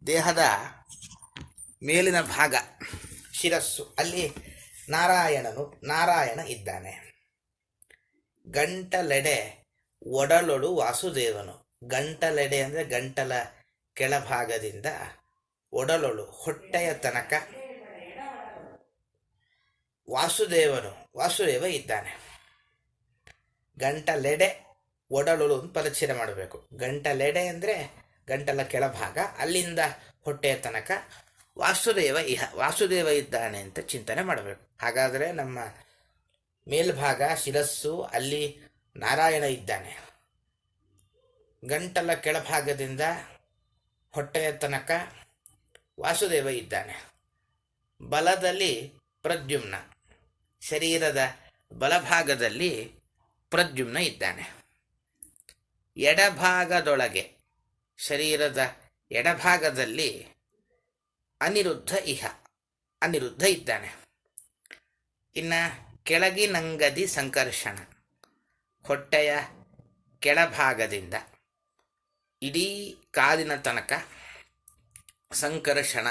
ದೇಹದ ಮೇಲಿನ ಭಾಗ ಶಿರಸ್ಸು, ಅಲ್ಲಿ ನಾರಾಯಣ ಇದ್ದಾನೆ. ಗಂಟಲೆಡೆ ಒಡಲೊಳು ವಾಸುದೇವನು. ಗಂಟಲೆಡೆ ಅಂದರೆ ಗಂಟಲ ಕೆಳಭಾಗದಿಂದ ಒಡಲೊಳು ಹೊಟ್ಟೆಯ ತನಕ ವಾಸುದೇವ ಇದ್ದಾನೆ. ಗಂಟಲೆಡೆ ಒಡಲೊಳು ಅಂತ ಪರಿಚಯ ಮಾಡಬೇಕು. ಗಂಟಲೆಡೆ ಅಂದರೆ ಗಂಟಲ ಕೆಳಭಾಗ, ಅಲ್ಲಿಂದ ಹೊಟ್ಟೆಯ ತನಕ ವಾಸುದೇವ ಇದ್ದಾನೆ ಅಂತ ಚಿಂತನೆ ಮಾಡಬೇಕು. ಹಾಗಾದರೆ ನಮ್ಮ ಮೇಲ್ಭಾಗ ಶಿರಸ್ಸು, ಅಲ್ಲಿ ನಾರಾಯಣ ಇದ್ದಾನೆ. ಗಂಟಲ ಕೆಳಭಾಗದಿಂದ ಹೊಟ್ಟೆಯ ತನಕ ವಾಸುದೇವ ಇದ್ದಾನೆ. ಬಲದಲ್ಲಿ ಪ್ರದ್ಯುಮ್ನ, ಶರೀರದ ಬಲಭಾಗದಲ್ಲಿ ಪ್ರದ್ಯುಮ್ನ ಇದ್ದಾನೆ. ಎಡಭಾಗದೊಳಗೆ, ಶರೀರದ ಎಡಭಾಗದಲ್ಲಿ ಅನಿರುದ್ಧ ಇದ್ದಾನೆ. ಇನ್ನು ಕೆಳಗಿನಂಗದಿ ಸಂಕರ್ಷಣ, ಹೊಟ್ಟೆಯ ಕೆಳಭಾಗದಿಂದ ಇಡೀ ಕಾಲಿನ ತನಕ ಸಂಕರ್ಷಣ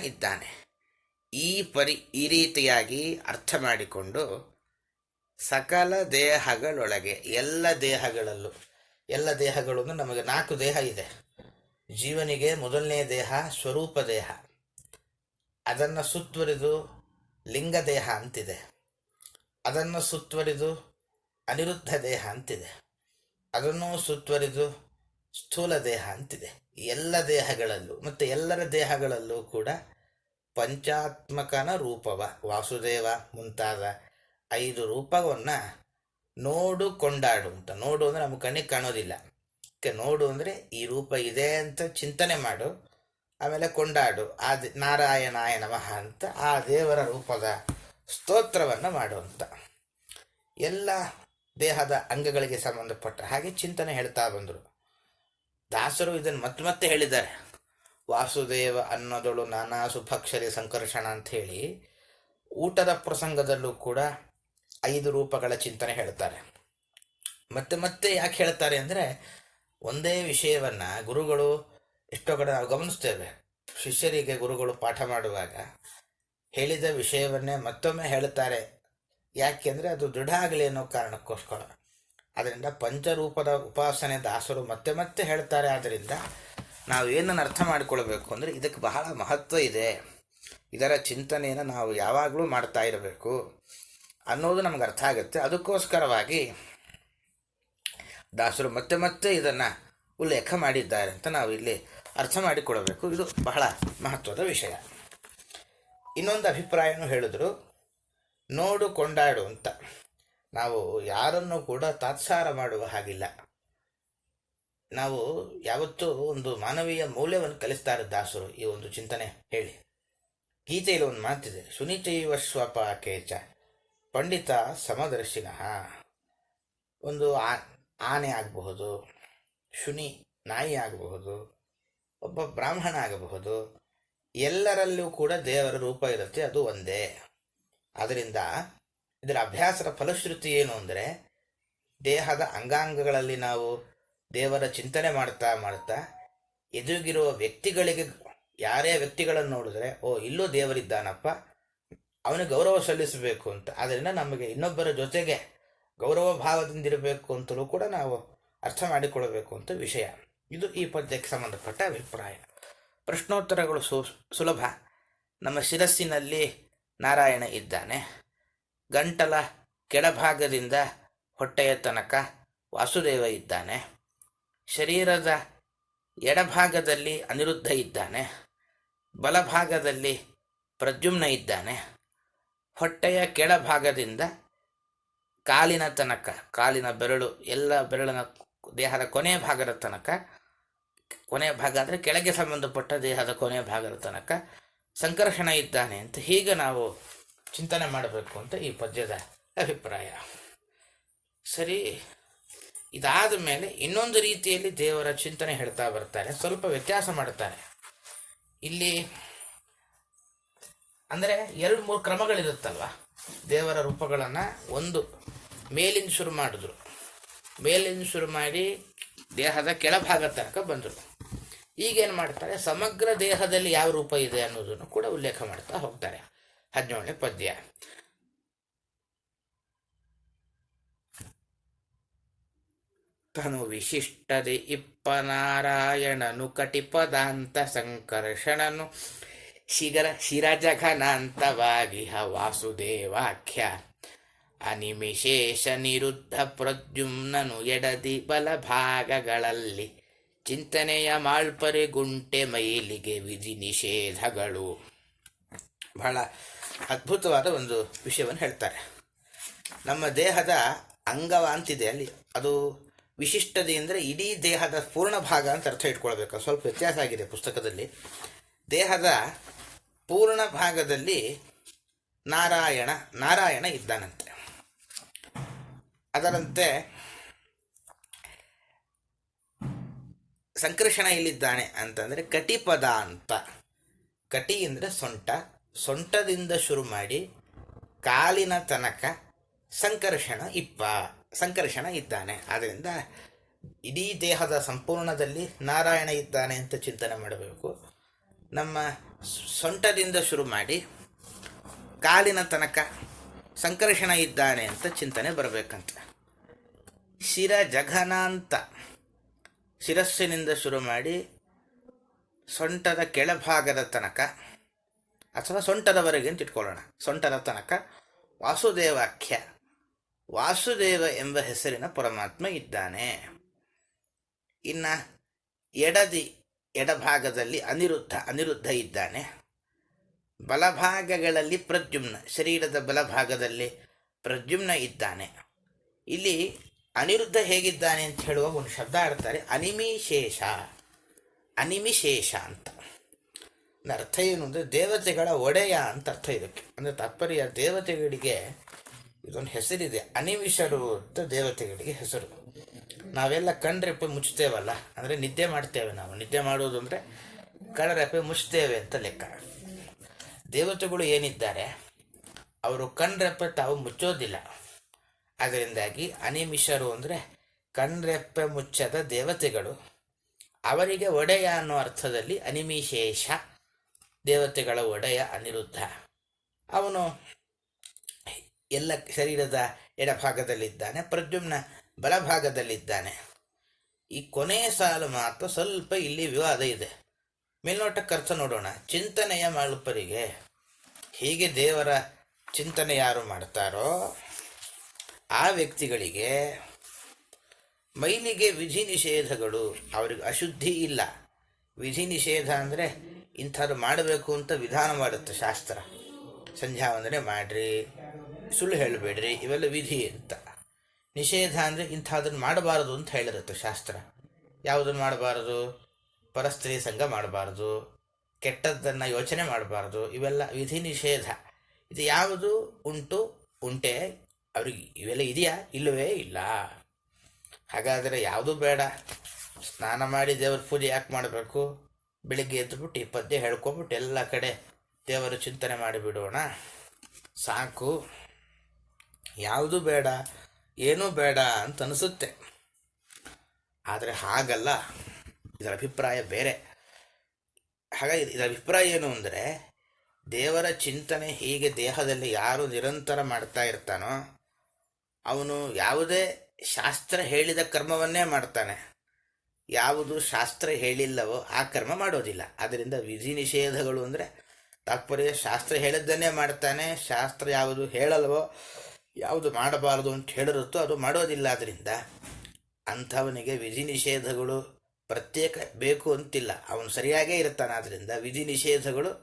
ಇದ್ದಾನೆ. ಈ ರೀತಿಯಾಗಿ ಅರ್ಥ ಮಾಡಿಕೊಂಡು ಸಕಲ ದೇಹಗಳೊಳಗೆ, ಎಲ್ಲ ದೇಹಗಳು ನಮಗೆ 4 ದೇಹ ಇದೆ. ಜೀವನಿಗೆ ಮೊದಲನೇ ದೇಹ ಸ್ವರೂಪ ದೇಹ, ಅದನ್ನು ಸುತ್ತುವರಿದು ಲಿಂಗ ದೇಹ ಅಂತಿದೆ. ಅದನ್ನು ಸುತ್ತುವರಿದು ಅನಿರುದ್ಧ ದೇಹ ಅಂತಿದೆ. ಅದನ್ನು ಸುತ್ತುವರಿದು ಸ್ಥೂಲ ದೇಹ ಅಂತಿದೆ. ಎಲ್ಲ ದೇಹಗಳಲ್ಲೂ ಮತ್ತು ಎಲ್ಲರ ದೇಹಗಳಲ್ಲೂ ಕೂಡ ಪಂಚಾತ್ಮಕನ ರೂಪವ ವಾಸುದೇವ ಮುಂತಾದ 5 ರೂಪವನ್ನು ಕೊಂಡಾಡು ಅಂತ. ನೋಡು ಅಂದರೆ ನಮ್ಮ ಕಣ್ಣಿಗೆ ಕಾಣೋದಿಲ್ಲ. ನೋಡು ಅಂದರೆ ಈ ರೂಪ ಇದೆ ಅಂತ ಚಿಂತನೆ ಮಾಡು, ಆಮೇಲೆ ಕೊಂಡಾಡು. ನಾರಾಯಣಾಯ ನಮಃ ಅಂತ ಆ ದೇವರ ರೂಪದ ಸ್ತೋತ್ರವನ್ನು ಮಾಡುವಂಥ ಎಲ್ಲ ದೇಹದ ಅಂಗಗಳಿಗೆ ಸಂಬಂಧಪಟ್ಟ ಹಾಗೆ ಚಿಂತನೆ ಹೇಳ್ತಾ ಬಂದರು. ದಾಸರು ಇದನ್ನು ಮತ್ತೆ ಹೇಳಿದ್ದಾರೆ. ವಾಸುದೇವ ಅನ್ನೋದಳು ನಾನಾ ಸುಭಕ್ಷರಿ ಸಂಕರ್ಷಣ ಅಂತ ಹೇಳಿ ಊಟದ ಪ್ರಸಂಗದಲ್ಲೂ ಕೂಡ 5 ರೂಪಗಳ ಚಿಂತನೆ ಹೇಳ್ತಾರೆ. ಮತ್ತೆ ಯಾಕೆ ಹೇಳ್ತಾರೆ ಅಂದರೆ, ಒಂದೇ ವಿಷಯವನ್ನು ಗುರುಗಳು ಎಷ್ಟೋ ಕಡೆ ನಾವು ಗಮನಿಸ್ತೇವೆ. ಶಿಷ್ಯರಿಗೆ ಗುರುಗಳು ಪಾಠ ಮಾಡುವಾಗ ಹೇಳಿದ ವಿಷಯವನ್ನೇ ಮತ್ತೊಮ್ಮೆ ಹೇಳ್ತಾರೆ. ಯಾಕೆಂದರೆ ಅದು ದೃಢ ಆಗಲಿ ಅನ್ನೋ ಕಾರಣಕ್ಕೋಸ್ಕರ. ಅದರಿಂದ ಪಂಚರೂಪದ ಉಪಾಸನೆ ದಾಸರು ಮತ್ತೆ ಹೇಳ್ತಾರೆ. ಆದ್ದರಿಂದ ನಾವು ಏನನ್ನು ಅರ್ಥ ಮಾಡಿಕೊಳ್ಬೇಕು ಅಂದರೆ, ಇದಕ್ಕೆ ಬಹಳ ಮಹತ್ವ ಇದೆ, ಇದರ ಚಿಂತನೆಯನ್ನು ನಾವು ಯಾವಾಗಲೂ ಮಾಡ್ತಾ ಇರಬೇಕು ಅನ್ನೋದು ನಮ್ಗೆ ಅರ್ಥ ಆಗುತ್ತೆ. ಅದಕ್ಕೋಸ್ಕರವಾಗಿ ದಾಸರು ಮತ್ತೆ ಇದನ್ನು ಉಲ್ಲೇಖ ಮಾಡಿದ್ದಾರೆ ಅಂತ ನಾವು ಇಲ್ಲಿ ಅರ್ಥ ಮಾಡಿಕೊಳ್ಬೇಕು. ಇದು ಬಹಳ ಮಹತ್ವದ ವಿಷಯ. ಇನ್ನೊಂದು ಅಭಿಪ್ರಾಯನೂ ಹೇಳಿದ್ರು, ಕೊಂಡಾಡು ಅಂತ. ನಾವು ಯಾರನ್ನು ಕೂಡ ತಾತ್ಸಾರ ಮಾಡುವ ಹಾಗಿಲ್ಲ. ನಾವು ಯಾವತ್ತೂ ಒಂದು ಮಾನವೀಯ ಮೌಲ್ಯವನ್ನು ಕಲಿಸ್ತಾರೆ ದಾಸರು ಈ ಒಂದು ಚಿಂತನೆ ಹೇಳಿ. ಗೀತೆಯಲ್ಲಿ ಒಂದು ಮಾತಿದೆ, ಸುನಿಚೈವ ಸ್ವಪಾಕೇಚ ಪಂಡಿತ ಸಮದರ್ಶಿನಃ. ಒಂದು ಆನೆ ಆಗಬಹುದು, ಶುನಿ ನಾಯಿ ಆಗಬಹುದು, ಒಬ್ಬ ಬ್ರಾಹ್ಮಣ ಆಗಬಹುದು, ಎಲ್ಲರಲ್ಲೂ ಕೂಡ ದೇವರ ರೂಪ ಇರುತ್ತೆ, ಅದು ಒಂದೇ. ಆದ್ದರಿಂದ ಇದರ ಅಭ್ಯಾಸದ ಫಲಶ್ರುತಿ ಏನು ಅಂದರೆ, ದೇಹದ ಅಂಗಾಂಗಗಳಲ್ಲಿ ನಾವು ದೇವರ ಚಿಂತನೆ ಮಾಡ್ತಾ ಎದುರಿಗಿರುವ ವ್ಯಕ್ತಿಗಳಿಗೆ, ಯಾರೇ ವ್ಯಕ್ತಿಗಳನ್ನು ನೋಡಿದ್ರೆ ಇಲ್ಲೂ ದೇವರಿದ್ದಾನಪ್ಪ, ಅವನಿಗೆ ಗೌರವ ಸಲ್ಲಿಸಬೇಕು ಅಂತ. ಆದ್ದರಿಂದ ನಮಗೆ ಇನ್ನೊಬ್ಬರ ಜೊತೆಗೆ ಗೌರವ ಭಾವದಿಂದಿರಬೇಕು ಅಂತಲೂ ಕೂಡ ನಾವು ಅರ್ಥ ಮಾಡಿಕೊಳ್ಳಬೇಕು ಅಂತ ವಿಷಯ. ಇದು ಈ ಪದ್ಯಕ್ಕೆ ಸಂಬಂಧಪಟ್ಟ ಅಭಿಪ್ರಾಯ. ಪ್ರಶ್ನೋತ್ತರಗಳು ಸುಲಭ. ನಮ್ಮ ಶಿರಸ್ಸಿನಲ್ಲಿ ನಾರಾಯಣ ಇದ್ದಾನೆ. ಗಂಟಲ ಕೆಳಭಾಗದಿಂದ ಹೊಟ್ಟೆಯ ತನಕ ವಾಸುದೇವ ಇದ್ದಾನೆ. ಶರೀರದ ಎಡಭಾಗದಲ್ಲಿ ಅನಿರುದ್ಧ ಇದ್ದಾನೆ. ಬಲಭಾಗದಲ್ಲಿ ಪ್ರದ್ಯುಮ್ನ ಇದ್ದಾನೆ. ಹೊಟ್ಟೆಯ ಕೆಳಭಾಗದಿಂದ ಕಾಲಿನ ತನಕ, ಕಾಲಿನ ಬೆರಳು, ಎಲ್ಲ ಬೆರಳಿನ ದೇಹದ ಕೊನೆಯ ಭಾಗದ ತನಕ, ಕೊನೆಯ ಭಾಗ ಅಂದರೆ ಕೆಳಗೆ ಸಂಬಂಧಪಟ್ಟ ದೇಹದ ಕೊನೆಯ ಭಾಗದ ತನಕ ಸಂಕರ್ಷಣ ಇದ್ದಾನೆ ಅಂತ ಹೀಗೆ ನಾವು ಚಿಂತನೆ ಮಾಡಬೇಕು ಅಂತ ಈ ಪದ್ಯದ ಅಭಿಪ್ರಾಯ. ಸರಿ, ಇದಾದ ಮೇಲೆ ಇನ್ನೊಂದು ರೀತಿಯಲ್ಲಿ ದೇವರ ಚಿಂತನೆ ಹೇಳ್ತಾ ಬರ್ತಾರೆ. ಸ್ವಲ್ಪ ವ್ಯತ್ಯಾಸ ಮಾಡ್ತಾರೆ ಇಲ್ಲಿ. ಅಂದರೆ 2-3 ಕ್ರಮಗಳಿರುತ್ತಲ್ವ ದೇವರ ರೂಪಗಳನ್ನು. ಒಂದು ಮೇಲಿಂದ ಶುರು ಮಾಡಿದ್ರು, ಮೇಲಿಂದ ಶುರು ಮಾಡಿ ದೇಹದ ಕೆಳಭಾಗ ತನಕ ಬಂದರು. ಈಗೇನು ಮಾಡ್ತಾರೆ, ಸಮಗ್ರ ದೇಹದಲ್ಲಿ ಯಾವ ರೂಪ ಇದೆ ಅನ್ನೋದನ್ನು ಕೂಡ ಉಲ್ಲೇಖ ಮಾಡ್ತಾ ಹೋಗ್ತಾರೆ. 17ನೇ ಪದ್ಯ. ತನು ವಿಶಿಷ್ಟದೆ ಇಪ್ಪನಾರಾಯಣನು ಕಟಿಪದಾಂತ ಸಂಕರ್ಷಣನು ಶಿರಜಘನಾಂತವಾಗಿಹ ವಾಸುದೇವಾಖ್ಯ ಅನಿಮಿಶೇಷ ನಿರುದ್ಧ ಪ್ರದ್ಯುಮ್ನನು ಎಡದಿ ಬಲಭಾಗಗಳಲ್ಲಿ ಚಿಂತನೆಯ ಮಾಳ್ಪರಿಗುಂಟೆ ಮೈಲಿಗೆ ವಿಧಿ ನಿಷೇಧಗಳು. ಬಹಳ ಅದ್ಭುತವಾದ ಒಂದು ವಿಷಯವನ್ನು ಹೇಳ್ತಾರೆ. ನಮ್ಮ ದೇಹದ ಅಂಗವ ಅಂತಿದೆ ಅಲ್ಲಿ, ಅದು ವಿಶಿಷ್ಟತೆ ಅಂದರೆ ಇಡೀ ದೇಹದ ಪೂರ್ಣ ಭಾಗ ಅಂತ ಅರ್ಥ ಇಟ್ಕೊಳ್ಬೇಕು. ಸ್ವಲ್ಪ ವ್ಯತ್ಯಾಸ ಆಗಿದೆ ಪುಸ್ತಕದಲ್ಲಿ. ದೇಹದ ಪೂರ್ಣ ಭಾಗದಲ್ಲಿ ನಾರಾಯಣ ಇದ್ದಾನಂತೆ. ಅದರಂತೆ ಸಂಕರ್ಷಣ ಇಲ್ಲಿದ್ದಾನೆ ಅಂತಂದರೆ ಕಟಿಪದ ಅಂತ. ಕಟಿ ಅಂದರೆ ಸೊಂಟ, ಸೊಂಟದಿಂದ ಶುರು ಮಾಡಿ ಕಾಲಿನ ತನಕ ಸಂಕರ್ಷಣ ಇದ್ದಾನೆ. ಆದ್ದರಿಂದ ಇಡೀ ದೇಹದ ಸಂಪೂರ್ಣದಲ್ಲಿ ನಾರಾಯಣ ಇದ್ದಾನೆ ಅಂತ ಚಿಂತನೆ ಮಾಡಬೇಕು. ನಮ್ಮ ಸೊಂಟದಿಂದ ಶುರು ಮಾಡಿ ಕಾಲಿನ ತನಕ ಸಂಕರ್ಷಣ ಇದ್ದಾನೆ ಅಂತ ಚಿಂತನೆ ಬರಬೇಕಂತ. ಶಿರಜಘನಾಂತ, ಶಿರಸ್ಸಿನಿಂದ ಶುರು ಮಾಡಿ ಸೊಂಟದ ಕೆಳಭಾಗದ ತನಕ ಅಥವಾ ಸೊಂಟದವರೆಗೆ ಅಂತ ಇಟ್ಕೊಳ್ಳೋಣ, ಸೊಂಟದ ತನಕ ವಾಸುದೇವಾಖ್ಯ, ವಾಸುದೇವ ಎಂಬ ಹೆಸರಿನ ಪರಮಾತ್ಮ ಇದ್ದಾನೆ. ಇನ್ನು ಎಡಭಾಗದಲ್ಲಿ ಅನಿರುದ್ಧ ಇದ್ದಾನೆ. ಬಲಭಾಗಗಳಲ್ಲಿ ಪ್ರದ್ಯುಮ್ನ, ಶರೀರದ ಬಲಭಾಗದಲ್ಲಿ ಪ್ರದ್ಯುಮ್ನ ಇದ್ದಾನೆ. ಇಲ್ಲಿ ಅನಿರುದ್ಧ ಹೇಗಿದ್ದಾನೆ ಅಂತ ಹೇಳುವ ಒಂದು ಶಬ್ದ ಆಡ್ತಾರೆ, ಅನಿಮಿಶೇಷ ಅಂತ. ಅರ್ಥ ಏನು ಅಂದರೆ ದೇವತೆಗಳ ಒಡೆಯ ಅಂತ ಅರ್ಥ ಇದಕ್ಕೆ. ಅಂದರೆ ತಾತ್ಪರ್ಯ, ದೇವತೆಗಳಿಗೆ ಇದೊಂದು ಹೆಸರಿದೆ, ಅನಿಮಿಷರು ಅಂತ ದೇವತೆಗಳಿಗೆ ಹೆಸರು. ನಾವೆಲ್ಲ ಕಣ್ರೆಪ್ಪೆ ಮುಚ್ತೇವಲ್ಲ, ಅಂದರೆ ನಿದ್ದೆ ಮಾಡ್ತೇವೆ. ನಾವು ನಿದ್ದೆ ಮಾಡೋದು ಅಂದರೆ ಕಣ್ರೆಪ್ಪೆ ಮುಚ್ತೇವೆ ಅಂತ ಲೆಕ್ಕ. ದೇವತೆಗಳು ಏನಿದ್ದಾರೆ ಅವರು ಕಣ್ರೆಪ್ಪೆ ತಾವು ಮುಚ್ಚೋದಿಲ್ಲ. ಅದರಿಂದಾಗಿ ಅನಿಮಿಷರು ಅಂದರೆ ಕಣ್ರೆಪ್ಪೆ ಮುಚ್ಚದ ದೇವತೆಗಳು. ಅವರಿಗೆ ಒಡೆಯ ಅನ್ನೋ ಅರ್ಥದಲ್ಲಿ ಅನಿಮಿಶೇಷ, ದೇವತೆಗಳ ಒಡೆಯ ಅನಿರುದ್ಧ. ಅವನು ಎಲ್ಲ ಶರೀರದ ಎಡಭಾಗದಲ್ಲಿದ್ದಾನೆ, ಪ್ರದ್ಯುಮ್ನ ಬಲಭಾಗದಲ್ಲಿದ್ದಾನೆ. ಈ ಕೊನೆಯ ಸಾಲು ಮಾತ್ರ ಸ್ವಲ್ಪ ಇಲ್ಲಿ ವಿವಾದ ಇದೆ. ಮೇಲ್ನೋಟಕ್ಕೆ ಅರ್ಥ ನೋಡೋಣ. ಚಿಂತನೆಯ ಮಾಳುಪರಿಗೆ, ಹೀಗೆ ದೇವರ ಚಿಂತನೆ ಯಾರು ಮಾಡ್ತಾರೋ ಆ ವ್ಯಕ್ತಿಗಳಿಗೆ ಮೈಲಿಗೆ ವಿಧಿ ನಿಷೇಧಗಳು, ಅವ್ರಿಗೆ ಅಶುದ್ಧಿ ಇಲ್ಲ. ವಿಧಿ ನಿಷೇಧ ಅಂದರೆ ಇಂಥದ್ದು ಮಾಡಬೇಕು ಅಂತ ವಿಧಾನ ಮಾಡುತ್ತೆ ಶಾಸ್ತ್ರ. ಸಂಧ್ಯಾ ವಂದನೆ ಮಾಡಿರಿ, ಸುಳ್ಳು ಹೇಳಬೇಡ್ರಿ, ಇವೆಲ್ಲ ವಿಧಿ ಅಂತ. ನಿಷೇಧ ಅಂದರೆ ಇಂಥದನ್ನು ಮಾಡಬಾರದು ಅಂತ ಹೇಳಿರುತ್ತೆ ಶಾಸ್ತ್ರ. ಯಾವುದನ್ನು ಮಾಡಬಾರದು? ಪರಸ್ತ್ರೀ ಸಂಘ ಮಾಡಬಾರ್ದು, ಕೆಟ್ಟದ್ದನ್ನು ಯೋಚನೆ ಮಾಡಬಾರ್ದು, ಇವೆಲ್ಲ ವಿಧಿ ನಿಷೇಧ. ಇದು ಯಾವುದು ಉಂಟೆ ಅವ್ರಿಗೆ ಇವೆಲ್ಲ ಇದೆಯಾ? ಇಲ್ಲವೇ ಇಲ್ಲ. ಹಾಗಾದರೆ ಯಾವುದೂ ಬೇಡ. ಸ್ನಾನ ಮಾಡಿ ದೇವರ ಪೂಜೆ ಯಾಕೆ ಮಾಡಬೇಕು? ಬೆಳಿಗ್ಗೆ ಎದ್ದುಬಿಟ್ಟು ಈ ಪದ್ಯ ಹೇಳ್ಕೊಬಿಟ್ಟು ಎಲ್ಲ ಕಡೆ ದೇವರ ಚಿಂತನೆ ಮಾಡಿಬಿಡೋಣ, ಸಾಕು. ಯಾವುದೂ ಬೇಡ, ಏನೂ ಬೇಡ ಅಂತ ಅನಿಸುತ್ತೆ. ಆದರೆ ಹಾಗಲ್ಲ, ಇದರ ಅಭಿಪ್ರಾಯ ಬೇರೆ. ಹಾಗಾಗಿ ಇದರ ಅಭಿಪ್ರಾಯ ಏನು ಅಂದರೆ, ದೇವರ ಚಿಂತನೆ ಹೀಗೆ ದೇಹದಲ್ಲಿ ಯಾರು ನಿರಂತರ ಮಾಡ್ತಾ ಇರ್ತಾನೋ ಅವನು ಯಾವುದೇ ಶಾಸ್ತ್ರ ಹೇಳಿದ ಕರ್ಮವನ್ನೇ ಮಾಡ್ತಾನೆ. ಯಾವುದು ಶಾಸ್ತ್ರ ಹೇಳಿಲ್ಲವೋ ಆ ಕರ್ಮ ಮಾಡೋದಿಲ್ಲ. ಆದ್ದರಿಂದ ವಿಧಿ ನಿಷೇಧಗಳು ಅಂದರೆ ತಾತ್ಪರ್ಯ ಶಾಸ್ತ್ರ ಹೇಳಿದ್ದನ್ನೇ ಮಾಡ್ತಾನೆ. ಶಾಸ್ತ್ರ ಯಾವುದು ಹೇಳಲ್ವೋ, ಯಾವುದು ಮಾಡಬಾರದು ಅಂತ ಹೇಳಿರುತ್ತೋ ಅದು ಮಾಡೋದಿಲ್ಲ. ಆದ್ದರಿಂದ ಅಂಥವನಿಗೆ ವಿಧಿ ನಿಷೇಧಗಳು ಪ್ರತ್ಯೇಕ ಬೇಕು ಅಂತಿಲ್ಲ, ಅವನು ಸರಿಯಾಗೇ ಇರ್ತಾನೆ. ಆದ್ದರಿಂದ ವಿಧಿ ನಿಷೇಧಗಳು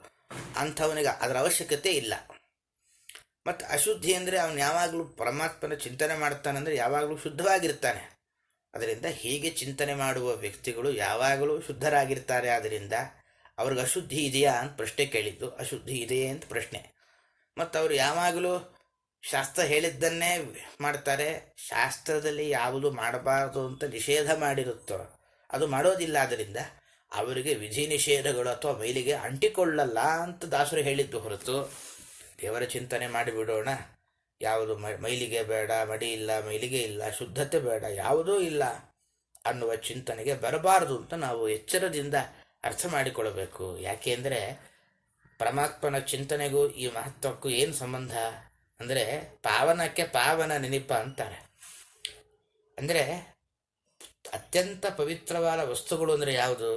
ಅಂಥವನಿಗೆ ಅದರ ಅವಶ್ಯಕತೆ ಇಲ್ಲ. ಮತ್ತು ಅಶುದ್ಧಿ ಅಂದರೆ ಅವನು ಯಾವಾಗಲೂ ಪರಮಾತ್ಮನ ಚಿಂತನೆ ಮಾಡ್ತಾನಂದರೆ ಯಾವಾಗಲೂ ಶುದ್ಧವಾಗಿರ್ತಾನೆ. ಅದರಿಂದ ಹೀಗೆ ಚಿಂತನೆ ಮಾಡುವ ವ್ಯಕ್ತಿಗಳು ಯಾವಾಗಲೂ ಶುದ್ಧರಾಗಿರ್ತಾರೆ. ಆದ್ದರಿಂದ ಅವ್ರಿಗೆ ಅಶುದ್ಧಿ ಇದೆಯಾ ಅಂತ ಪ್ರಶ್ನೆ ಕೇಳಿದ್ದು, ಅಶುದ್ಧಿ ಇದೆಯೇ ಅಂತ ಪ್ರಶ್ನೆ. ಮತ್ತು ಅವರು ಯಾವಾಗಲೂ ಶಾಸ್ತ್ರ ಹೇಳಿದ್ದನ್ನೇ ಮಾಡ್ತಾರೆ. ಶಾಸ್ತ್ರದಲ್ಲಿ ಯಾವುದು ಮಾಡಬಾರದು ಅಂತ ನಿಷೇಧ ಮಾಡಿರುತ್ತೋ ಅದು ಮಾಡೋದಿಲ್ಲ. ಆದ್ದರಿಂದ ಅವರಿಗೆ ವಿಧಿ ನಿಷೇಧಗಳು ಅಥವಾ ಮೈಲಿಗೆ ಅಂಟಿಕೊಳ್ಳಲ್ಲ ಅಂತ ದಾಸರು ಹೇಳಿದ್ದು ಹೊರತು ದೇವರ ಚಿಂತನೆ ಮಾಡಿಬಿಡೋಣ, ಯಾವುದು ಮೈಲಿಗೆ ಬೇಡ, ಮಡಿ ಇಲ್ಲ, ಮೈಲಿಗೆ ಇಲ್ಲ, ಶುದ್ಧತೆ ಬೇಡ, ಯಾವುದೂ ಇಲ್ಲ ಅನ್ನುವ ಚಿಂತನೆಗೆ ಬರಬಾರದು ಅಂತ ನಾವು ಎಚ್ಚರದಿಂದ ಅರ್ಥ ಮಾಡಿಕೊಳ್ಳಬೇಕು. ಯಾಕೆ ಅಂದರೆ ಪರಮಾತ್ಮನ ಚಿಂತನೆಗೂ ಈ ಮಹತ್ವಕ್ಕೂ ಏನು ಸಂಬಂಧ ಅಂದರೆ ಪಾವನಕ್ಕೆ ಪಾವನ ನೆನಪ ಅಂತಾರೆ. ಅಂದರೆ ಅತ್ಯಂತ ಪವಿತ್ರವಾದ ವಸ್ತುಗಳು ಅಂದರೆ ಯಾವುದು?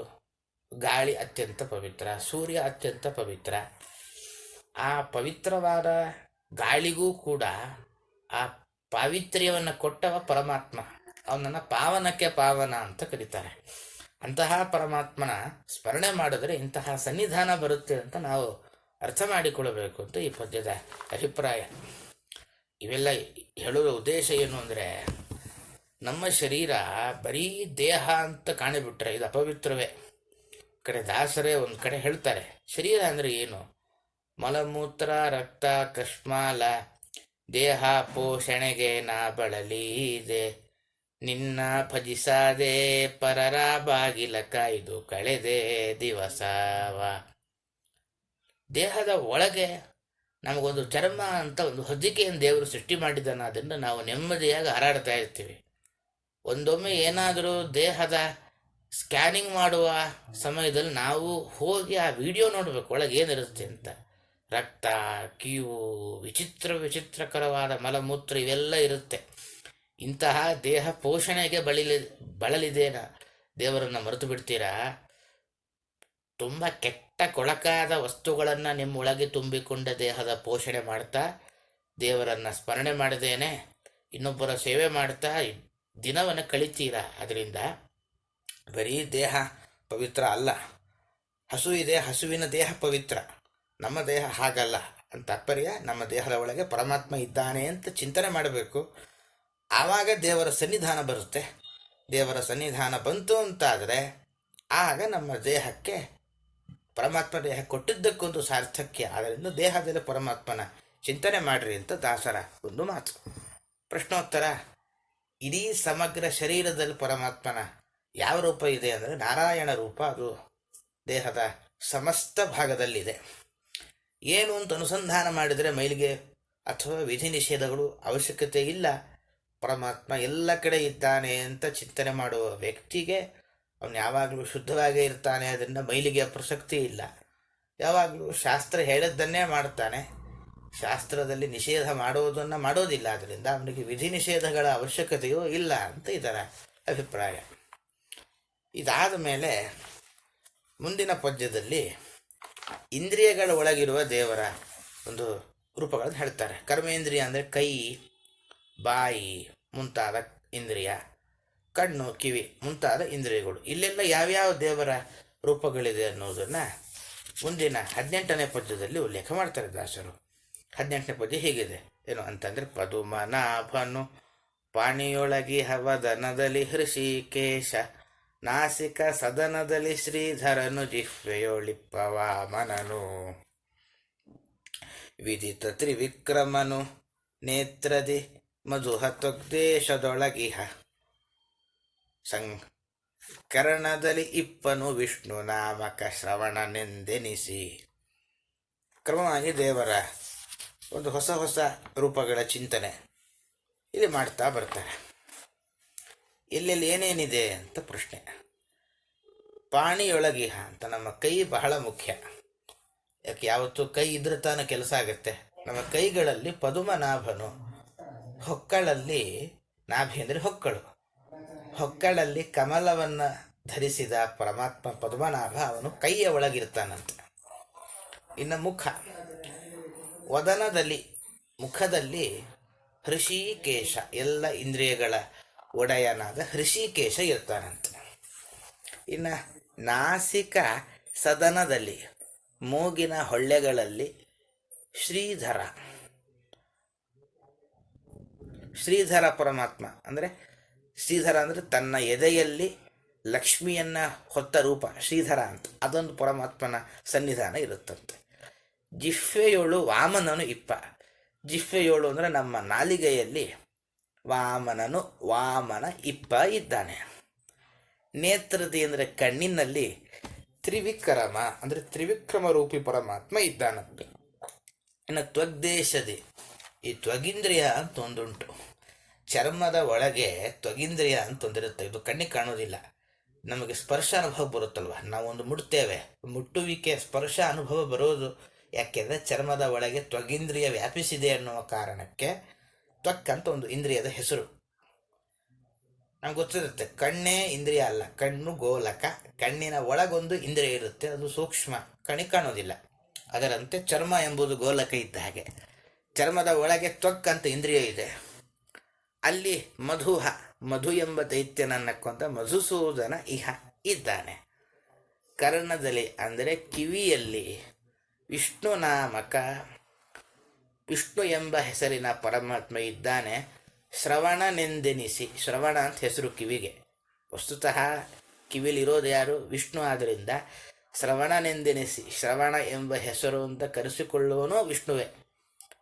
ಗಾಳಿ ಅತ್ಯಂತ ಪವಿತ್ರ, ಸೂರ್ಯ ಅತ್ಯಂತ ಪವಿತ್ರ. ಆ ಪವಿತ್ರವಾದ ಗಾಳಿಗೂ ಕೂಡ ಆ ಪಾವಿತ್ರ್ಯವನ್ನು ಕೊಟ್ಟವ ಪರಮಾತ್ಮ. ಅವನನ್ನು ಪಾವನಕ್ಕೆ ಪಾವನ ಅಂತ ಕರೀತಾರೆ. ಅಂತಹ ಪರಮಾತ್ಮನ ಸ್ಮರಣೆ ಮಾಡಿದ್ರೆ ಇಂತಹ ಸನ್ನಿಧಾನ ಬರುತ್ತೆ ಅಂತ ನಾವು ಅರ್ಥ ಮಾಡಿಕೊಳ್ಳಬೇಕು ಅಂತ ಈ ಪದ್ಯದ ಅಭಿಪ್ರಾಯ. ಇವೆಲ್ಲ ಹೇಳುವ ಉದ್ದೇಶ ಏನು ಅಂದರೆ, ನಮ್ಮ ಶರೀರ ಬರೀ ದೇಹ ಅಂತ ಕಾಣಿಬಿಟ್ರೆ ಇದು ಅಪವಿತ್ರವೇ. ಕಡೆ ದಾಸರೇ ಒಂದು ಕಡೆ ಹೇಳ್ತಾರೆ, ಶರೀರ ಅಂದರೆ ಏನು? ಮಲಮೂತ್ರ ರಕ್ತ ಕಶ್ಮಾಲ ದೇಹ ಪೋಷಣೆಗೆ ನಾ ಬಳಲಿದೆ, ನಿನ್ನ ಭಜಿಸದೆ ಪರರ ಬಾಗಿಲ ಕಾಯ್ದು ಕಳೆದೆ ದಿವಸವ. ದೇಹದ ಒಳಗೆ ನಮಗೊಂದು ಚರ್ಮ ಅಂತ ಒಂದು ಹೊದಿಕೆಯನ್ನು ದೇವರು ಸೃಷ್ಟಿ ಮಾಡಿದ್ದಾನೆ. ಅದನ್ನು ನಾವು ನೆಮ್ಮದಿಯಾಗಿ ಹಾರಾಡ್ತಾ ಇರ್ತೀವಿ. ಒಂದೊಮ್ಮೆ ಏನಾದರೂ ದೇಹದ ಸ್ಕ್ಯಾನಿಂಗ್ ಮಾಡುವ ಸಮಯದಲ್ಲಿ ನಾವು ಹೋಗಿ ಆ ವಿಡಿಯೋ ನೋಡಬೇಕು ಒಳಗೆ ಏನಿರುತ್ತೆ ಅಂತ. ರಕ್ತ, ಕೀವು, ವಿಚಿತ್ರಕರವಾದ ಮಲಮೂತ್ರ ಇವೆಲ್ಲ ಇರುತ್ತೆ. ಇಂತಹ ದೇಹ ಪೋಷಣೆಗೆ ಬಳಲಿದೇನ ದೇವರನ್ನು ಮರೆತು ಬಿಡ್ತೀರಾ? ತುಂಬ ಕೆಟ್ಟ ಕೊಳಕಾದ ವಸ್ತುಗಳನ್ನು ನಿಮ್ಮೊಳಗೆ ತುಂಬಿಕೊಂಡ ದೇಹದ ಪೋಷಣೆ ಮಾಡ್ತಾ ದೇವರನ್ನು ಸ್ಮರಣೆ ಮಾಡದೇನೆ ಇನ್ನೊಬ್ಬರ ಸೇವೆ ಮಾಡ್ತಾ ದಿನವನ್ನು ಕಳಿತೀರಾ. ಅದರಿಂದ ಬರೀ ದೇಹ ಪವಿತ್ರ ಅಲ್ಲ, ಹಸು ಇದೆ, ಹಸುವಿನ ದೇಹ ಪವಿತ್ರ, ನಮ್ಮ ದೇಹ ಹಾಗಲ್ಲ ಅಂತ ತಾತ್ಪರ್ಯ. ನಮ್ಮ ದೇಹದ ಒಳಗೆ ಪರಮಾತ್ಮ ಇದ್ದಾನೆ ಅಂತ ಚಿಂತನೆ ಮಾಡಬೇಕು. ಆವಾಗ ದೇವರ ಸನ್ನಿಧಾನ ಬರುತ್ತೆ. ದೇವರ ಸನ್ನಿಧಾನ ಬಂತು ಅಂತಾದರೆ ಆಗ ನಮ್ಮ ದೇಹಕ್ಕೆ ಪರಮಾತ್ಮ ದೇಹ ಕೊಟ್ಟಿದ್ದಕ್ಕೊಂದು ಸಾರ್ಥಕ್ಯ. ಆದ್ದರಿಂದ ದೇಹದಲ್ಲಿ ಪರಮಾತ್ಮನ ಚಿಂತನೆ ಮಾಡಿರಿ ಅಂತ ದಾಸರ ಒಂದು ಮಾತು. ಪ್ರಶ್ನೋತ್ತರ: ಇಡೀ ಸಮಗ್ರ ಶರೀರದಲ್ಲಿ ಪರಮಾತ್ಮನ ಯಾವ ರೂಪ ಇದೆ ಅಂದರೆ ನಾರಾಯಣ ರೂಪ. ಅದು ದೇಹದ ಸಮಸ್ತ ಭಾಗದಲ್ಲಿದೆ. ಏನು ಅಂತ ಅನುಸಂಧಾನ ಮಾಡಿದರೆ ಮೈಲಿಗೆ ಅಥವಾ ವಿಧಿ ನಿಷೇಧಗಳು ಅವಶ್ಯಕತೆ ಇಲ್ಲ. ಪರಮಾತ್ಮ ಎಲ್ಲ ಕಡೆ ಇದ್ದಾನೆ ಅಂತ ಚಿಂತನೆ ಮಾಡುವ ವ್ಯಕ್ತಿಗೆ ಅವನು ಯಾವಾಗಲೂ ಶುದ್ಧವಾಗೇ ಇರ್ತಾನೆ. ಅದರಿಂದ ಮೈಲಿಗೆ ಪ್ರಸಕ್ತಿ ಇಲ್ಲ. ಯಾವಾಗಲೂ ಶಾಸ್ತ್ರ ಹೇಳಿದ್ದನ್ನೇ ಮಾಡ್ತಾನೆ. ಶಾಸ್ತ್ರದಲ್ಲಿ ನಿಷೇಧ ಮಾಡೋದನ್ನು ಮಾಡೋದಿಲ್ಲ. ಆದ್ದರಿಂದ ಅವನಿಗೆ ವಿಧಿ ನಿಷೇಧಗಳ ಅವಶ್ಯಕತೆಯೂ ಇಲ್ಲ ಅಂತ ಇದರ ಅಭಿಪ್ರಾಯ. ಇದಾದ ಮೇಲೆ ಮುಂದಿನ ಪದ್ಯದಲ್ಲಿ ಇಂದ್ರಿಯಗಳ ಒಳಗಿರುವ ದೇವರ ಒಂದು ರೂಪಗಳನ್ನು ಹೇಳ್ತಾರೆ. ಕರ್ಮೇಂದ್ರಿಯ ಅಂದರೆ ಕೈ, ಬಾಯಿ ಮುಂತಾದ ಇಂದ್ರಿಯ, ಕಣ್ಣು, ಕಿವಿ ಮುಂತಾದ ಇಂದ್ರಿಯಗಳು. ಇಲ್ಲೆಲ್ಲ ಯಾವ್ಯಾವ ದೇವರ ರೂಪಗಳಿದೆ ಅನ್ನೋದನ್ನು ಮುಂದಿನ 18ನೇ ಪದ್ಯದಲ್ಲಿ ಉಲ್ಲೇಖ ಮಾಡ್ತಾರೆ ದಾಸರು. 18ನೇ ಪದ್ಯ ಹೀಗಿದೆ ಏನು ಅಂತಂದರೆ: ಪದುಮನಾಭನು ಪಾಣಿಯೊಳಗಿ ಹವದನದಲ್ಲಿ ಹೃಷಿಕೇಶ, ನಾಸಿಕ ಸದನದಲ್ಲಿ ಶ್ರೀಧರನು, ಜಿಹ್ವೆಯೊಳಿಪ್ಪ ವಾಮನನು, ವಿದಿತ ತ್ರಿವಿಕ್ರಮನು, ನೇತ್ರದಿ ಮಧುಹತೊಗ್ದೇಶದೊಳಗಿಹ, ಸಂಕರಣದಲ್ಲಿ ಇಪ್ಪನು, ವಿಷ್ಣು ನಾಮಕ ಶ್ರವಣನೆಂದೆನಿಸಿ. ಕ್ರಮವಾಗಿ ದೇವರ ಒಂದು ಹೊಸ ಹೊಸ ರೂಪಗಳ ಚಿಂತನೆ ಇಲ್ಲಿ ಮಾಡ್ತಾ ಬರ್ತಾರೆ. ಎಲ್ಲೆಲ್ಲಿ ಏನೇನಿದೆ ಅಂತ ಪ್ರಶ್ನೆ. ಪಾಣಿಯೊಳಗಿಹ ಅಂತ ನಮ್ಮ ಕೈ ಬಹಳ ಮುಖ್ಯ. ಯಾಕೆ ಯಾವತ್ತೂ ಕೈ ಇದ್ರೆ ತಾನು ಕೆಲಸ ಆಗುತ್ತೆ. ನಮ್ಮ ಕೈಗಳಲ್ಲಿ ಪದುಮನಾಭನು, ಹೊಕ್ಕಳಲ್ಲಿ, ನಾಭಿ ಅಂದರೆ ಹೊಕ್ಕಳು, ಹೊಕ್ಕಳಲ್ಲಿ ಕಮಲವನ್ನು ಧರಿಸಿದ ಪರಮಾತ್ಮ ಪದ್ಮನಾಭ ಅವನು ಕೈಯ ಒಳಗಿರ್ತಾನಂತೆ. ಇನ್ನು ಮುಖ, ವದನದಲ್ಲಿ ಮುಖದಲ್ಲಿ ಹೃಷಿಕೇಶ, ಎಲ್ಲ ಇಂದ್ರಿಯಗಳ ಒಡೆಯನಾದ ಹೃಷಿಕೇಶ ಇರ್ತಾನಂತೆ. ಇನ್ನು ನಾಸಿಕ ಸದನದಲ್ಲಿ, ಮೂಗಿನ ಹೊಳ್ಳೆಗಳಲ್ಲಿ ಶ್ರೀಧರ, ಶ್ರೀಧರ ಪರಮಾತ್ಮ ಅಂದರೆ ಶ್ರೀಧರ ಅಂದರೆ ತನ್ನ ಎದೆಯಲ್ಲಿ ಲಕ್ಷ್ಮಿಯನ್ನು ಹೊತ್ತ ರೂಪ ಶ್ರೀಧರ ಅಂತ, ಅದೊಂದು ಪರಮಾತ್ಮನ ಸನ್ನಿಧಾನ ಇರುತ್ತಂತೆ. ಜಿಹ್ವೆಯೋಳು ವಾಮನನು ಇಪ್ಪ, ಜಿಹ್ವೆಯೋಳು ಅಂದರೆ ನಮ್ಮ ನಾಲಿಗೆಯಲ್ಲಿ ವಾಮನನು, ವಾಮನ ಇಪ್ಪ ಇದ್ದಾನೆ. ನೇತ್ರದಿ ಅಂದರೆ ಕಣ್ಣಿನಲ್ಲಿ ತ್ರಿವಿಕ್ರಮ ಅಂದರೆ ತ್ರಿವಿಕ್ರಮ ರೂಪಿ ಪರಮಾತ್ಮ ಇದ್ದಾನಂತೆ. ಇನ್ನು ತ್ವಗ್ದೇಶದಿ, ಈ ತ್ವಗಿಂದ್ರಿಯ ಅಂತ ಒಂದುಂಟು. ಚರ್ಮದ ಒಳಗೆ ತ್ವಗಿಂದ್ರಿಯ ಅಂತ ಒಂದಿರುತ್ತೆ. ಇದು ಕಣ್ಣಿಗೆ ಕಾಣೋದಿಲ್ಲ. ನಮಗೆ ಸ್ಪರ್ಶ ಅನುಭವ ಬರುತ್ತಲ್ವ, ನಾವೊಂದು ಮುಟ್ತೇವೆ, ಮುಟ್ಟುವಿಕೆ ಸ್ಪರ್ಶ ಅನುಭವ ಬರೋದು ಯಾಕೆಂದರೆ ಚರ್ಮದ ಒಳಗೆ ತ್ವಗಿಂದ್ರಿಯ ವ್ಯಾಪಿಸಿದೆ ಅನ್ನುವ ಕಾರಣಕ್ಕೆ ತ್ವಕ್ ಅಂತ ಒಂದು ಇಂದ್ರಿಯದ ಹೆಸರು ನಮ್ಗೆ ಗೊತ್ತಿರುತ್ತೆ. ಕಣ್ಣೇ ಇಂದ್ರಿಯ ಅಲ್ಲ, ಕಣ್ಣು ಗೋಲಕ, ಕಣ್ಣಿನ ಒಳಗೊಂದು ಇಂದ್ರಿಯ ಇರುತ್ತೆ, ಅದು ಸೂಕ್ಷ್ಮ, ಕಣಿ ಕಾಣೋದಿಲ್ಲ. ಅದರಂತೆ ಚರ್ಮ ಎಂಬುದು ಗೋಲಕ ಇದ್ದ ಹಾಗೆ ಚರ್ಮದ ಒಳಗೆ ತ್ವಕ್ ಅಂತ ಇಂದ್ರಿಯ ಇದೆ. ಅಲ್ಲಿ ಮಧು ಎಂಬ ದೈತ್ಯನನ್ನ ಕೊಂದ ಮಧುಸೂದನ ಇಹ ಇದ್ದಾನೆ. ಕರ್ಣದಲ್ಲಿ ಅಂದರೆ ಕಿವಿಯಲ್ಲಿ ವಿಷ್ಣು ನಾಮಕ, ವಿಷ್ಣು ಎಂಬ ಹೆಸರಿನ ಪರಮಾತ್ಮ ಇದ್ದಾನೆ. ಶ್ರವಣನೆಂದೆನಿಸಿ, ಶ್ರವಣ ಅಂತ ಹೆಸರು ಕಿವಿಗೆ, ವಸ್ತುತಃ ಕಿವಿಲಿರೋದು ಯಾರು? ವಿಷ್ಣು. ಆದ್ದರಿಂದ ಶ್ರವಣನೆಂದೆನಿಸಿ, ಶ್ರವಣ ಎಂಬ ಹೆಸರು ಅಂತ ಕರೆಸಿಕೊಳ್ಳುವನೂ ವಿಷ್ಣುವೇ.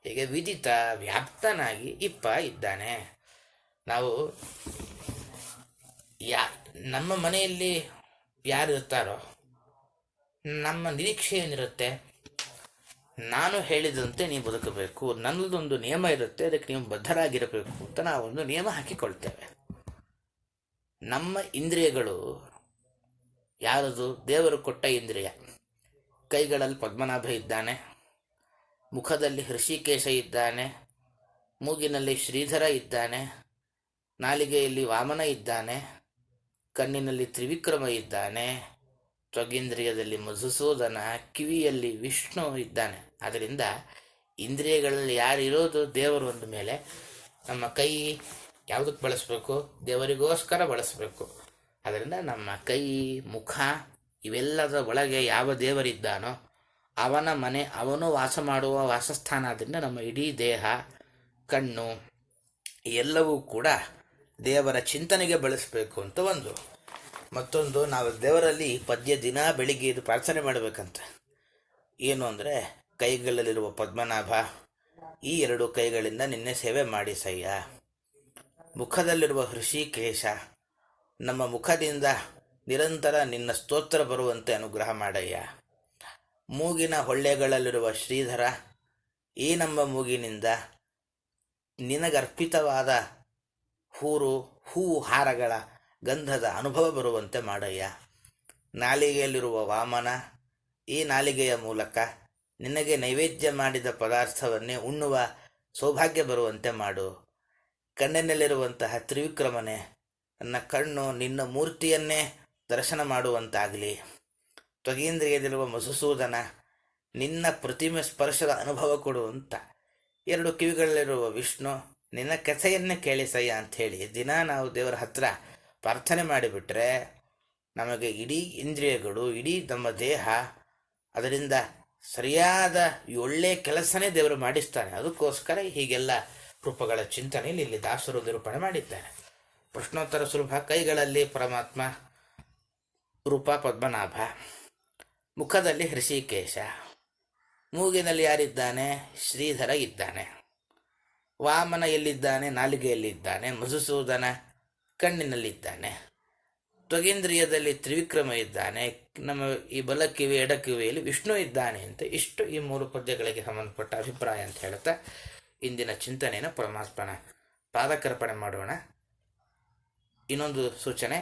ಹೀಗೆ ವಿದಿತ ವ್ಯಾಪ್ತನಾಗಿ ಇಪ್ಪ ಇದ್ದಾನೆ. ನಾವು ನಮ್ಮ ಮನೆಯಲ್ಲಿ ಯಾರಿರ್ತಾರೋ ನಮ್ಮ ನಿರೀಕ್ಷೆ ಏನಿರುತ್ತೆ? ನಾನು ಹೇಳಿದಂತೆ ನೀವು ಬದುಕಬೇಕು, ನನ್ನದೊಂದು ನಿಯಮ ಇರುತ್ತೆ, ಅದಕ್ಕೆ ನೀವು ಬದ್ಧರಾಗಿರಬೇಕು ಅಂತ ನಾವೊಂದು ನಿಯಮ ಹಾಕಿಕೊಳ್ತೇವೆ. ನಮ್ಮ ಇಂದ್ರಿಯಗಳು ಯಾರದು? ದೇವರು ಕೊಟ್ಟ ಇಂದ್ರಿಯ. ಕೈಗಳಲ್ಲಿ ಪದ್ಮನಾಭ ಇದ್ದಾನೆ, ಮುಖದಲ್ಲಿ ಹೃಷಿಕೇಶ ಇದ್ದಾನೆ, ಮೂಗಿನಲ್ಲಿ ಶ್ರೀಧರ ಇದ್ದಾನೆ, ನಾಲಿಗೆಯಲ್ಲಿ ವಾಮನ ಇದ್ದಾನೆ, ಕಣ್ಣಿನಲ್ಲಿ ತ್ರಿವಿಕ್ರಮ ಇದ್ದಾನೆ, ತ್ವಗೇಂದ್ರಿಯದಲ್ಲಿ ಮಧುಸೂದನ, ಕಿವಿಯಲ್ಲಿ ವಿಷ್ಣು ಇದ್ದಾನೆ. ಆದ್ದರಿಂದ ಇಂದ್ರಿಯಗಳಲ್ಲಿ ಯಾರಿರೋದು? ದೇವರು ಅಂದ ಮೇಲೆ ನಮ್ಮ ಕೈ ಯಾವುದಕ್ಕೆ ಬಳಸಬೇಕು? ದೇವರಿಗೋಸ್ಕರ ಬಳಸಬೇಕು. ಅದರಿಂದ ನಮ್ಮ ಕೈ, ಮುಖ ಇವೆಲ್ಲದ ಒಳಗೆ ಯಾವ ದೇವರಿದ್ದಾನೋ ಅವನ ಮನೆ, ಅವನು ವಾಸ ಮಾಡುವ ವಾಸಸ್ಥಾನ. ಆದ್ದರಿಂದ ನಮ್ಮ ಇಡೀ ದೇಹ, ಕಣ್ಣು ಎಲ್ಲವೂ ಕೂಡ ದೇವರ ಚಿಂತನೆಗೆ ಬಳಸಬೇಕು ಅಂತ ಒಂದು. ಮತ್ತೊಂದು, ನಾವು ದೇವರಲ್ಲಿ ಪದ್ಯ ದಿನ ಬೆಳಿಗ್ಗೆ ಇದು ಪ್ರಾರ್ಥನೆ ಮಾಡಬೇಕಂತ. ಏನು ಅಂದರೆ, ಕೈಗಳಲ್ಲಿರುವ ಪದ್ಮನಾಭ, ಈ ಎರಡು ಕೈಗಳಿಂದ ನಿನ್ನೆ ಸೇವೆ ಮಾಡಿಸಯ್ಯ. ಮುಖದಲ್ಲಿರುವ ಹೃಷಿಕೇಶ, ನಮ್ಮ ಮುಖದಿಂದ ನಿರಂತರ ನಿನ್ನ ಸ್ತೋತ್ರ ಬರುವಂತೆ ಅನುಗ್ರಹ ಮಾಡಯ್ಯ. ಮೂಗಿನ ಹೊಳ್ಳೆಗಳಲ್ಲಿರುವ ಶ್ರೀಧರ, ಈ ನಮ್ಮ ಮೂಗಿನಿಂದ ನಿನಗರ್ಪಿತವಾದ ಹೂ ಹಾರಗಳ ಗಂಧದ ಅನುಭವ ಬರುವಂತೆ ಮಾಡಯ್ಯ. ನಾಲಿಗೆಯಲ್ಲಿರುವ ವಾಮನ, ಈ ನಾಲಿಗೆಯ ಮೂಲಕ ನಿನಗೆ ನೈವೇದ್ಯ ಮಾಡಿದ ಪದಾರ್ಥವನ್ನೇ ಉಣ್ಣುವ ಸೌಭಾಗ್ಯ ಬರುವಂತೆ ಮಾಡು. ಕಣ್ಣಿನಲ್ಲಿರುವಂತಹ ತ್ರಿವಿಕ್ರಮನೆ, ನನ್ನ ಕಣ್ಣು ನಿನ್ನ ಮೂರ್ತಿಯನ್ನೇ ದರ್ಶನ ಮಾಡುವಂತಾಗಲಿ. ತ್ವಗೇಂದ್ರಿಯದಲ್ಲಿರುವ ಮಧುಸೂದನ, ನಿನ್ನ ಪ್ರತಿಮೆ ಸ್ಪರ್ಶದ ಅನುಭವ ಕೊಡುವಂತ. ಎರಡು ಕಿವಿಗಳಲ್ಲಿರುವ ವಿಷ್ಣು, ನಿನ್ನ ಕಥೆಯನ್ನೇ ಕೇಳಿಸಯ್ಯ ಅಂಥೇಳಿ ದಿನ ನಾವು ದೇವರ ಹತ್ರ ಪ್ರಾರ್ಥನೆ ಮಾಡಿಬಿಟ್ರೆ ನಮಗೆ ಇಡೀ ಇಂದ್ರಿಯಗಳು, ಇಡೀ ನಮ್ಮ ದೇಹ ಅದರಿಂದ ಸರಿಯಾದ ಒಳ್ಳೆಯ ಕೆಲಸನೇ ದೇವರು ಮಾಡಿಸ್ತಾನೆ. ಅದಕ್ಕೋಸ್ಕರ ಹೀಗೆಲ್ಲ ರೂಪಗಳ ಚಿಂತನೆಯಲ್ಲಿ ಇಲ್ಲಿ ದಾಸರು ನಿರೂಪಣೆ ಮಾಡಿದ್ದಾರೆ. ಪ್ರಶ್ನೋತ್ತರ ಸುಲಭ. ಕೈಗಳಲ್ಲಿ ಪರಮಾತ್ಮ ರೂಪ ಪದ್ಮನಾಭ, ಮುಖದಲ್ಲಿ ಹೃಷಿಕೇಶ, ಮೂಗಿನಲ್ಲಿ ಯಾರಿದ್ದಾನೆ? ಶ್ರೀಧರ ಇದ್ದಾನೆ. ವಾಮನ ಎಲ್ಲಿದ್ದಾನೆ? ನಾಲಿಗೆಯಲ್ಲಿದ್ದಾನೆ. ಮಧುಸೂದನ ಕಣ್ಣಿನಲ್ಲಿದ್ದಾನೆ. ತ್ವಗೇಂದ್ರಿಯದಲ್ಲಿ ತ್ರಿವಿಕ್ರಮ ಇದ್ದಾನೆ. ನಮ್ಮ ಈ ಬಲಕಿವಿ ಎಡಕಿವಿಯಲ್ಲಿ ವಿಷ್ಣು ಇದ್ದಾನೆ ಅಂತ ಇಷ್ಟು ಈ ಮೂರು ಪದ್ಯಗಳಿಗೆ ಸಂಬಂಧಪಟ್ಟ ಅಭಿಪ್ರಾಯ ಅಂತ ಹೇಳ್ತಾ ಇಂದಿನ ಚಿಂತನೆಯನ್ನು ಪರಮಾತ್ಮನ ಪಾದಕರ್ಪಣೆ ಮಾಡೋಣ. ಇನ್ನೊಂದು ಸೂಚನೆ,